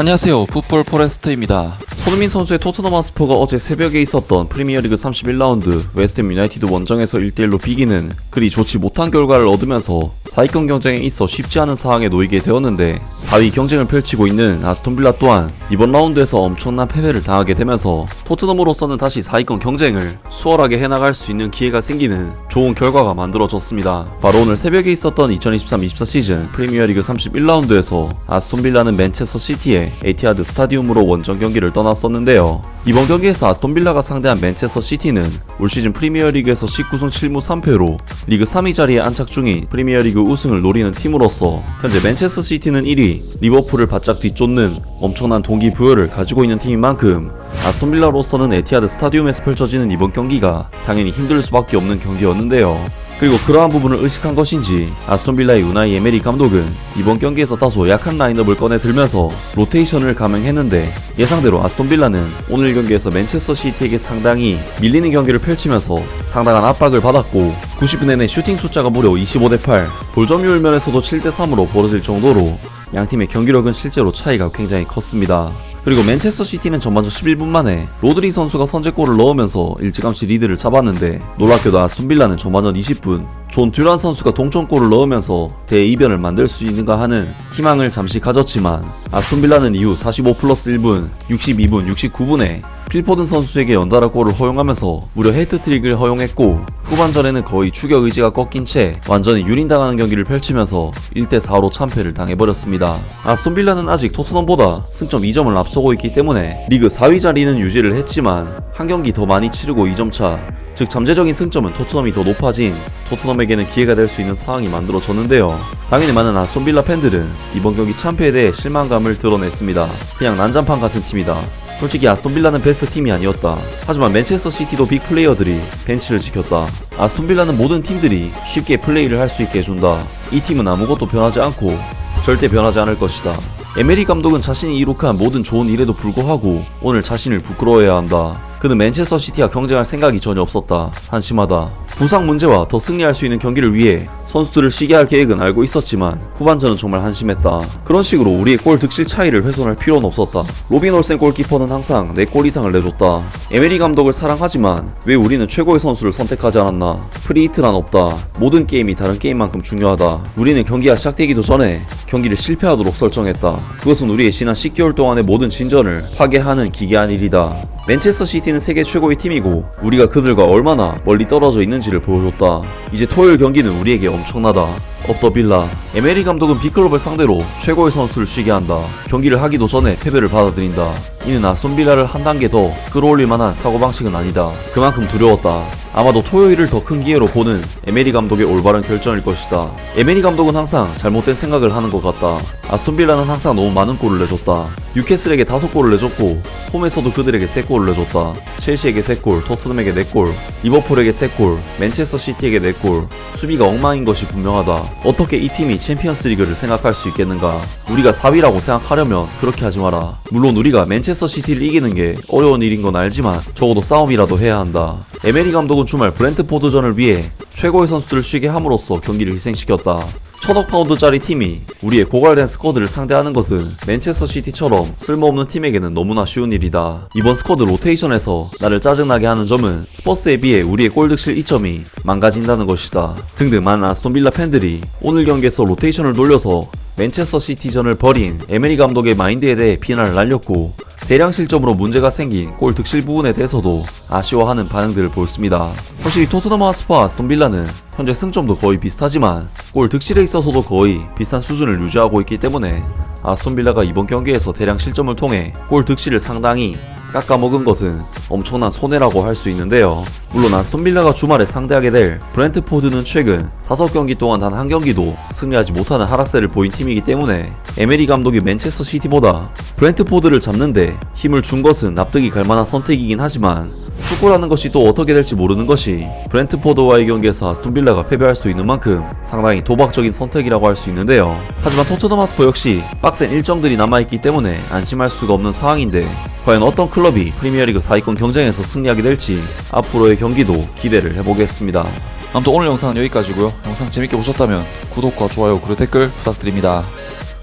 안녕하세요, 풋볼 포레스트입니다. 손흥민 선수의 토트넘 핫스퍼가 어제 새벽에 있었던 프리미어리그 31라운드 웨스트햄 유나이티드 원정에서 1대1로 비기는 그리 좋지 못한 결과를 얻으면서 4위권 경쟁에 있어 쉽지 않은 상황에 놓이게 되었는데, 4위 경쟁을 펼치고 있는 아스톤빌라 또한 이번 라운드에서 엄청난 패배를 당하게 되면서 토트넘으로서는 다시 4위권 경쟁을 수월하게 해나갈 수 있는 기회가 생기는 좋은 결과가 만들어졌습니다. 바로 오늘 새벽에 있었던 2023-24 시즌 프리미어리그 31라운드에서 아스톤빌라는 맨체스터 시티의 에티하드 스타디움으로 원정 경기를 떠났었는데요. 이번 경기에서 아스톤빌라가 상대한 맨체스터 시티는 올 시즌 프리미어리그에서 19승 7무 3패로 리그 3위 자리에 안착 중인 프리미어리그 우승을 노리는 팀으로서 현재 맨체스터 시티는 1위, 리버풀을 바짝 뒤쫓는 엄청난 동기부여를 가지고 있는 팀인 만큼 아스톤빌라로서는 에티하드 스타디움에서 펼쳐지는 이번 경기가 당연히 힘들 수밖에 없는 경기였는데요. 그리고 그러한 부분을 의식한 것인지 아스톤빌라의 우나이 에메리 감독은 이번 경기에서 다소 약한 라인업을 꺼내 들면서 로테이션을 감행했는데, 예상대로 아스톤빌라는 오늘 경기에서 맨체스터 시티에게 상당히 밀리는 경기를 펼치면서 상당한 압박을 받았고, 90분 내내 슈팅 숫자가 무려 25대8, 볼 점유율 면에서도 7대3으로 벌어질 정도로 양팀의 경기력은 실제로 차이가 굉장히 컸습니다. 그리고 맨체스터 시티는 전반전 11분 만에 로드리 선수가 선제골을 넣으면서 일찌감치 리드를 잡았는데, 놀랍게도 아스톤빌라는 전반전 20분 존 듀란 선수가 동점골을 넣으면서 대이변을 만들 수 있는가 하는 희망을 잠시 가졌지만, 아스톤빌라는 이후 45+1분, 62분, 69분에 필포든 선수에게 연달아 골을 허용하면서 무려 해트트릭을 허용했고, 후반전에는 거의 추격 의지가 꺾인 채 완전히 유린당하는 경기를 펼치면서 1대4로 참패를 당해버렸습니다. 아스톤빌라는 아직 토트넘보다 승점 2점을 앞서고 있기 때문에 리그 4위 자리는 유지를 했지만 한 경기 더 많이 치르고 2점 차, 즉 잠재적인 승점은 토트넘이 더 높아진 토트넘에게는 기회가 될 수 있는 상황이 만들어졌는데요. 당연히 많은 아스톤빌라 팬들은 이번 경기 참패에 대해 실망감을 드러냈습니다. 그냥 난장판 같은 팀이다. 솔직히 아스톤빌라는 베스트 팀이 아니었다. 하지만 맨체스터 시티도 빅 플레이어들이 벤치를 지켰다. 아스톤빌라는 모든 팀들이 쉽게 플레이를 할 수 있게 해준다. 이 팀은 아무것도 변하지 않고 절대 변하지 않을 것이다. 에메리 감독은 자신이 이룩한 모든 좋은 일에도 불구하고 오늘 자신을 부끄러워해야 한다. 그는 맨체스터 시티와 경쟁할 생각이 전혀 없었다. 한심하다. 부상 문제와 더 승리할 수 있는 경기를 위해 선수들을 쉬게 할 계획은 알고 있었지만 후반전은 정말 한심했다. 그런 식으로 우리의 골 득실 차이를 훼손할 필요는 없었다. 로빈 올센 골키퍼는 항상 4골 이상을 내줬다. 에메리 감독을 사랑하지만 왜 우리는 최고의 선수를 선택하지 않았나? 프리히트란 없다. 모든 게임이 다른 게임만큼 중요하다. 우리는 경기가 시작되기도 전에 경기를 실패하도록 설정했다. 그것은 우리의 지난 10개월 동안의 모든 진전을 파괴하는 기괴한 일이다. 맨체스터 시티는 세계 최고의 팀이고 우리가 그들과 얼마나 멀리 떨어져 있는지를 보여줬다. 이제 토요일 경기는 우리에게 엄청나다. 업 더 빌라. 에메리 감독은 빅클럽을 상대로 최고의 선수를 쉬게 한다. 경기를 하기도 전에 패배를 받아들인다. 이는 아스톤빌라를 한 단계 더 끌어올릴 만한 사고방식은 아니다. 그만큼 두려웠다. 아마도 토요일을 더 큰 기회로 보는 에메리 감독의 올바른 결정일 것이다. 에메리 감독은 항상 잘못된 생각을 하는 것 같다. 아스톤빌라는 항상 너무 많은 골을 내줬다. 뉴캐슬에게 5골을 내줬고 홈에서도 그들에게 3골을 내줬다. 첼시에게 3골, 토트넘에게 4골, 리버풀에게 3골, 맨체스터 시티에게 4골. 수비가 엉망인 것이 분명하다. 어떻게 이 팀이 챔피언스 리그를 생각할 수 있겠는가? 우리가 4위라고 생각하려면 그렇게 하지 마라. 물론 우리가 맨체스터 시티를 이기는 게 어려운 일인 건 알지만 적어도 싸움이라도 해야 한다. 에메리 감독은 주말 브렌트포드전을 위해 최고의 선수들을 쉬게 함으로써 경기를 희생시켰다. 1000억 파운드짜리 팀이 우리의 고갈된 스쿼드를 상대하는 것은 맨체스터 시티처럼 쓸모없는 팀에게는 너무나 쉬운 일이다. 이번 스쿼드 로테이션에서 나를 짜증나게 하는 점은 스퍼스에 비해 우리의 골득실 이점이 망가진다는 것이다. 등등 많은 아스톤빌라 팬들이 오늘 경기에서 로테이션을 돌려서 맨체스터 시티전을 벌인 에메리 감독의 마인드에 대해 비난을 날렸고, 대량 실점으로 문제가 생긴 골 득실 부분에 대해서도 아쉬워하는 반응들을 보였습니다. 확실히 토트넘 핫스퍼와 아스톤빌라는 현재 승점도 거의 비슷하지만 골 득실에 있어서도 거의 비슷한 수준을 유지하고 있기 때문에 아스톤빌라가 이번 경기에서 대량 실점을 통해 골 득실을 상당히 깎아먹은 것은 엄청난 손해라고 할 수 있는데요. 물론 아스톤빌라가 주말에 상대하게 될 브렌트포드는 최근 5경기 동안 단 한 경기도 승리하지 못하는 하락세를 보인 팀이기 때문에 에메리 감독이 맨체스터 시티보다 브렌트포드를 잡는데 힘을 준 것은 납득이 갈 만한 선택이긴 하지만, 축구라는 것이 또 어떻게 될지 모르는 것이 브렌트포드와의 경기에서 아스톤빌라가 패배할 수 있는 만큼 상당히 도박적인 선택이라고 할 수 있는데요. 하지만 토트넘 핫스퍼 역시 빡센 일정들이 남아있기 때문에 안심할 수가 없는 상황인데, 과연 어떤 클럽이 프리미어리그 4위권 경쟁에서 승리하게 될지 앞으로의 경기도 기대를 해보겠습니다. 아무튼 오늘 영상은 여기까지고요. 영상 재밌게 보셨다면 구독과 좋아요 그리고 댓글 부탁드립니다.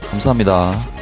감사합니다.